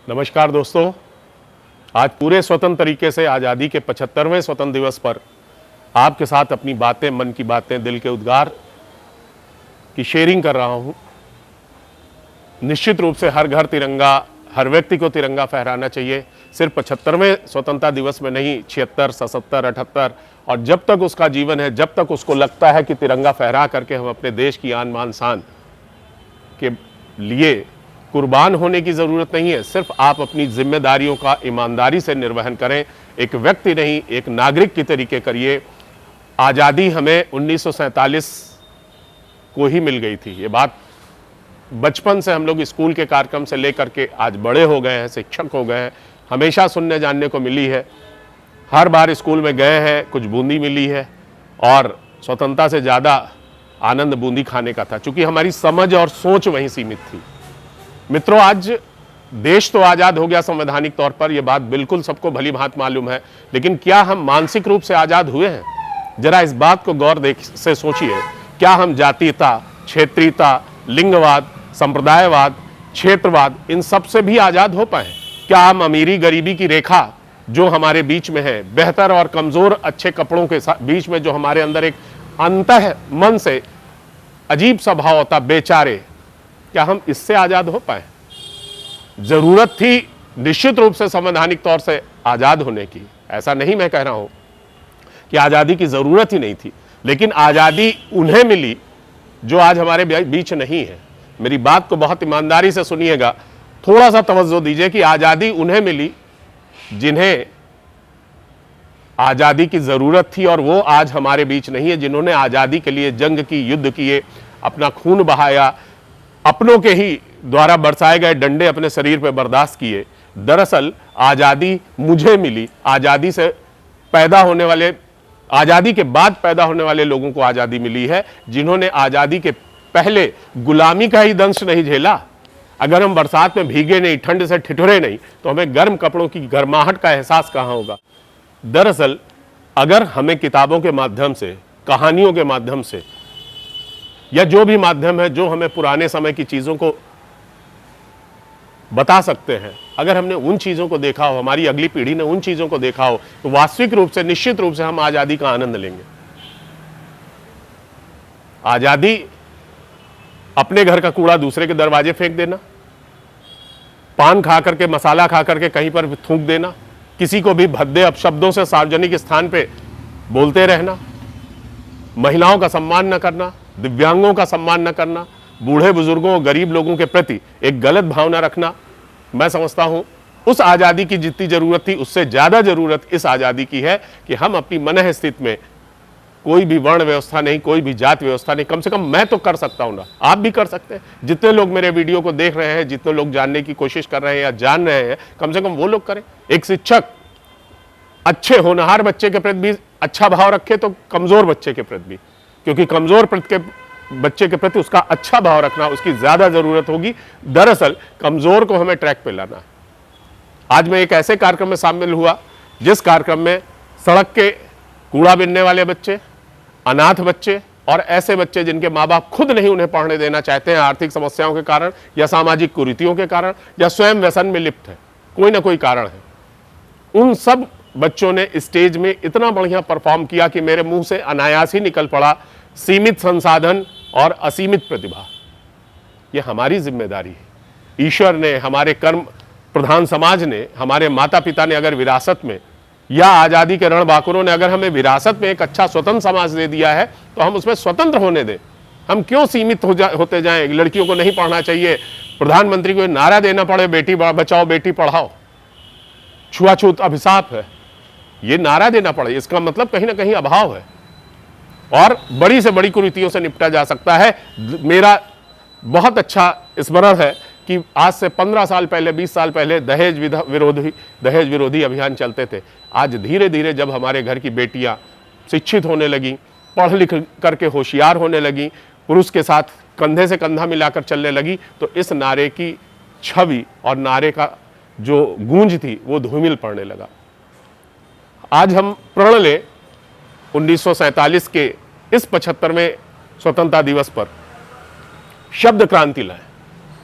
नमस्कार दोस्तों, आज पूरे स्वतंत्र तरीके से आज़ादी के 75वें स्वतंत्र दिवस पर आपके साथ अपनी बातें, मन की बातें, दिल के उद्गार की शेयरिंग कर रहा हूं। निश्चित रूप से हर घर तिरंगा, हर व्यक्ति को तिरंगा फहराना चाहिए। सिर्फ 75वें स्वतंत्रता दिवस में नहीं, 76, 77, 78 और जब तक उसका जीवन है, जब तक उसको लगता है कि तिरंगा फहरा करके हम अपने देश की आन मान शान के लिए कुर्बान होने की ज़रूरत नहीं है। सिर्फ आप अपनी जिम्मेदारियों का ईमानदारी से निर्वहन करें, एक व्यक्ति नहीं, एक नागरिक की तरीके करिए। आज़ादी हमें 1947 को ही मिल गई थी। ये बात बचपन से हम लोग स्कूल के कार्यक्रम से लेकर के आज बड़े हो गए हैं, शिक्षक हो गए हैं, हमेशा सुनने जानने को मिली है। हर बार स्कूल में गए हैं, कुछ बूंदी मिली है और स्वतंत्रता से ज़्यादा आनंद बूंदी खाने का था, क्योंकि हमारी समझ और सोच वहीं सीमित थी। मित्रों, आज देश तो आज़ाद हो गया संवैधानिक तौर पर, यह बात बिल्कुल सबको भली भांति मालूम है, लेकिन क्या हम मानसिक रूप से आज़ाद हुए हैं? जरा इस बात को गौर से सोचिए। क्या हम जातीयता, क्षेत्रीयता, लिंगवाद, संप्रदायवाद, क्षेत्रवाद, इन सब से भी आज़ाद हो पाए? क्या हम अमीरी गरीबी की रेखा जो हमारे बीच में है, बेहतर और कमज़ोर अच्छे कपड़ों के बीच में जो हमारे अंदर एक अंतः मन से अजीब सा भाव होता, बेचारे, क्या हम इससे आज़ाद हो पाए? ज़रूरत थी निश्चित रूप से संवैधानिक तौर से आज़ाद होने की। ऐसा नहीं मैं कह रहा हूं कि आज़ादी की ज़रूरत ही नहीं थी, लेकिन आज़ादी उन्हें मिली जो आज हमारे बीच नहीं है। मेरी बात को बहुत ईमानदारी से सुनिएगा, थोड़ा सा तवज्जो दीजिए कि आज़ादी उन्हें मिली जिन्हें आज़ादी की ज़रूरत थी, और वो आज हमारे बीच नहीं है। जिन्होंने आज़ादी के लिए जंग की, युद्ध किए, अपना खून बहाया, अपनों के ही द्वारा बरसाए गए डंडे अपने शरीर पर बर्दाश्त किए। दरअसल आज़ादी मुझे मिली, आज़ादी से पैदा होने वाले, आज़ादी के बाद पैदा होने वाले लोगों को आज़ादी मिली है, जिन्होंने आज़ादी के पहले गुलामी का ही दंश नहीं झेला। अगर हम बरसात में भीगे नहीं, ठंड से ठिठुरे नहीं, तो हमें गर्म कपड़ों की गर्माहट का एहसास कहाँ होगा? दरअसल अगर हमें किताबों के माध्यम से, कहानियों के माध्यम से, या जो भी माध्यम है जो हमें पुराने समय की चीज़ों को बता सकते हैं, अगर हमने उन चीज़ों को देखा हो, हमारी अगली पीढ़ी ने उन चीज़ों को देखा हो, तो वास्तविक रूप से, निश्चित रूप से हम आज़ादी का आनंद लेंगे। आज़ादी अपने घर का कूड़ा दूसरे के दरवाजे फेंक देना, पान खा करके, मसाला खा करके कहीं पर थूक देना, किसी को भी भद्दे अपशब्दों से सार्वजनिक स्थान पे बोलते रहना, महिलाओं का सम्मान न करना, दिव्यांगों का सम्मान न करना, बूढ़े बुजुर्गों, गरीब लोगों के प्रति एक गलत भावना रखना, मैं समझता हूं उस आज़ादी की जितनी ज़रूरत थी, उससे ज़्यादा ज़रूरत इस आज़ादी की है कि हम अपनी मनः स्थिति में कोई भी वर्ण व्यवस्था नहीं, कोई भी जात व्यवस्था नहीं, कम से कम मैं तो कर सकता हूं ना, आप भी कर सकते हैं। जितने लोग मेरे वीडियो को देख रहे हैं, जितने लोग जानने की कोशिश कर रहे हैं या जान रहे हैं, कम से कम वो लोग करें। एक शिक्षक अच्छे होनहार बच्चे के प्रति भी अच्छा भाव रखे तो कमज़ोर बच्चे के प्रति भी, क्योंकि कमज़ोर बच्चे के प्रति उसका अच्छा भाव रखना, उसकी ज़्यादा ज़रूरत होगी। दरअसल कमज़ोर को हमें ट्रैक पे लाना। आज मैं एक ऐसे कार्यक्रम में शामिल हुआ जिस कार्यक्रम में सड़क के कूड़ा बिनने वाले बच्चे, अनाथ बच्चे और ऐसे बच्चे जिनके माँ बाप खुद नहीं उन्हें पढ़ने देना चाहते हैं, आर्थिक समस्याओं के कारण या सामाजिक कुरीतियों के कारण या स्वयं व्यसन में लिप्त है, कोई ना कोई कारण है, उन सब बच्चों ने स्टेज में इतना बढ़िया परफॉर्म किया कि मेरे मुंह से अनायास ही निकल पड़ा, सीमित संसाधन और असीमित प्रतिभा। यह हमारी जिम्मेदारी है। ईश्वर ने, हमारे कर्म प्रधान समाज ने, हमारे माता पिता ने अगर विरासत में, या आज़ादी के रणबांकुरों ने अगर हमें विरासत में एक अच्छा स्वतंत्र समाज दे दिया है, तो हम उसमें स्वतंत्र होने दें। हम क्यों सीमित होते जाएं? लड़कियों को नहीं पढ़ना चाहिए, प्रधानमंत्री को नारा देना पड़े, बेटी बचाओ बेटी पढ़ाओ, छुआछूत अभिशाप है, ये नारा देना पड़े, इसका मतलब कहीं ना कहीं अभाव है। और बड़ी से बड़ी कुरीतियों से निपटा जा सकता है। मेरा बहुत अच्छा स्मरण है कि आज से 15 साल पहले, 20 साल पहले दहेज विरोधी अभियान चलते थे। आज धीरे धीरे जब हमारे घर की बेटियां शिक्षित होने लगी, पढ़ लिख करके होशियार होने लगी, पुरुष के साथ कंधे से कंधा मिलाकर चलने लगी, तो इस नारे की छवि और नारे का जो गूंज थी वो धूमिल पड़ने लगा। आज हम प्रण लें 1947 के इस 75वें स्वतंत्रता दिवस पर शब्द क्रांति लाएं।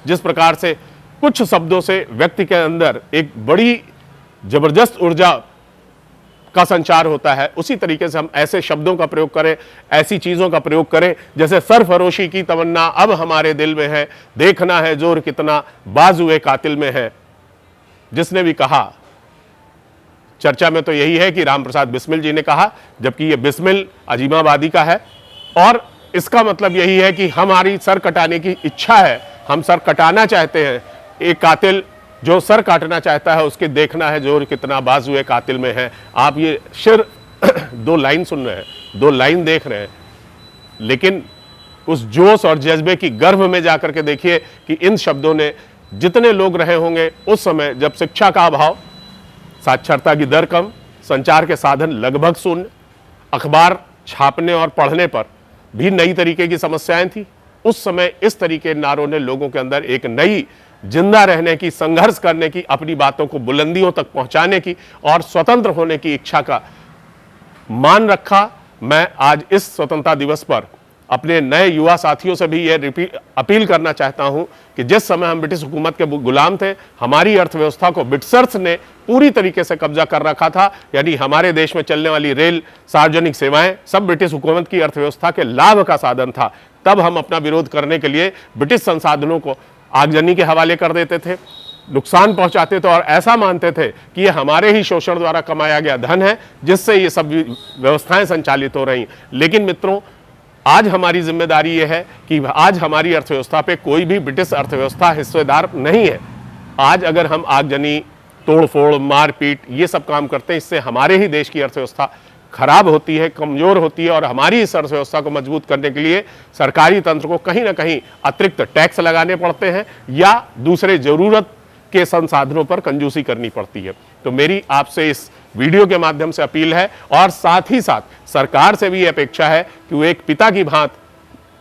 जिस प्रकार से कुछ शब्दों से व्यक्ति के अंदर एक बड़ी जबरदस्त ऊर्जा का संचार होता है, उसी तरीके से हम ऐसे शब्दों का प्रयोग करें, ऐसी चीजों का प्रयोग करें जैसे सरफरोशी की तमन्ना अब हमारे दिल में है, देखना है जोर कितना बाजुए कातिल में है। जिसने भी कहा, चर्चा में तो यही है कि रामप्रसाद बिस्मिल जी ने कहा, जबकि यह बिस्मिल अजीमाबादी का है और इसका मतलब यही है कि हमारी सर कटाने की इच्छा है, हम सर कटाना चाहते हैं। एक कातिल जो सर काटना चाहता है उसके देखना है जोर कितना बाजुए कातिल में है। आप ये सिर्फ 2 लाइन सुन रहे हैं, 2 लाइन देख रहे हैं, लेकिन उस जोश और जज्बे की गर्भ में जाकर के देखिए कि इन शब्दों ने जितने लोग रहे होंगे उस समय जब शिक्षा का अभाव, साक्षरता की दर कम, संचार के साधन लगभग शून्य, अखबार छापने और पढ़ने पर भी नई तरीके की समस्याएं थी, उस समय इस तरीके नारों ने लोगों के अंदर एक नई जिंदा रहने की, संघर्ष करने की, अपनी बातों को बुलंदियों तक पहुंचाने की और स्वतंत्र होने की इच्छा का मान रखा। मैं आज इस स्वतंत्रता दिवस पर अपने नए युवा साथियों से भी यह अपील करना चाहता हूं कि जिस समय हम ब्रिटिश हुकूमत के गुलाम थे, हमारी अर्थव्यवस्था को ब्रिटिशर्स ने पूरी तरीके से कब्जा कर रखा था। यानी हमारे देश में चलने वाली रेल, सार्वजनिक सेवाएं सब ब्रिटिश हुकूमत की अर्थव्यवस्था के लाभ का साधन था। तब हम अपना विरोध करने के लिए ब्रिटिश संसाधनों को आगजनी के हवाले कर देते थे, नुकसान पहुंचाते थे और ऐसा मानते थे कि ये हमारे ही शोषण द्वारा कमाया गया धन है जिससे ये सब व्यवस्थाएं संचालित हो रही। लेकिन मित्रों, आज हमारी जिम्मेदारी यह है कि आज हमारी अर्थव्यवस्था पे कोई भी ब्रिटिश अर्थव्यवस्था हिस्सेदार नहीं है। आज अगर हम आगजनी, तोड़फोड़, मारपीट ये सब काम करते हैं, इससे हमारे ही देश की अर्थव्यवस्था खराब होती है, कमजोर होती है और हमारी इस अर्थव्यवस्था को मजबूत करने के लिए सरकारी तंत्र को कहीं ना कहीं अतिरिक्त टैक्स लगाने पड़ते हैं या दूसरे जरूरत के संसाधनों पर कंजूसी करनी पड़ती है। तो मेरी आपसे इस वीडियो के माध्यम से अपील है और साथ ही साथ सरकार से भी अपेक्षा है कि वो एक पिता की भांति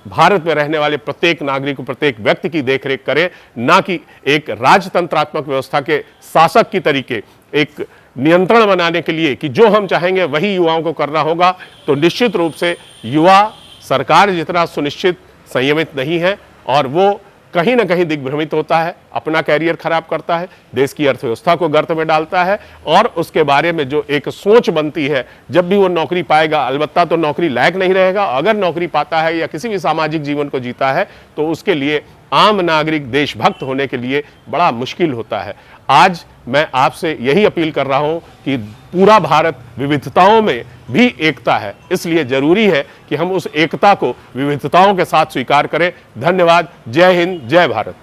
भारत में रहने वाले प्रत्येक नागरिक, प्रत्येक व्यक्ति की देखरेख करे, ना कि एक राजतंत्रात्मक व्यवस्था के शासक की तरीके एक नियंत्रण बनाने के लिए कि जो हम चाहेंगे वही युवाओं को करना होगा। तो निश्चित रूप से युवा सरकार जितना सुनिश्चित संयमित नहीं है और वो कहीं ना कहीं दिग्भ्रमित होता है, अपना कैरियर खराब करता है, देश की अर्थव्यवस्था को गर्त में डालता है और उसके बारे में जो एक सोच बनती है, जब भी वो नौकरी पाएगा, अलबत्ता तो नौकरी लायक नहीं रहेगा, अगर नौकरी पाता है या किसी भी सामाजिक जीवन को जीता है तो उसके लिए आम नागरिक देशभक्त होने के लिए बड़ा मुश्किल होता है। आज मैं आपसे यही अपील कर रहा हूं कि पूरा भारत विविधताओं में भी एकता है, इसलिए जरूरी है कि हम उस एकता को विविधताओं के साथ स्वीकार करें। धन्यवाद। जय हिंद, जय भारत।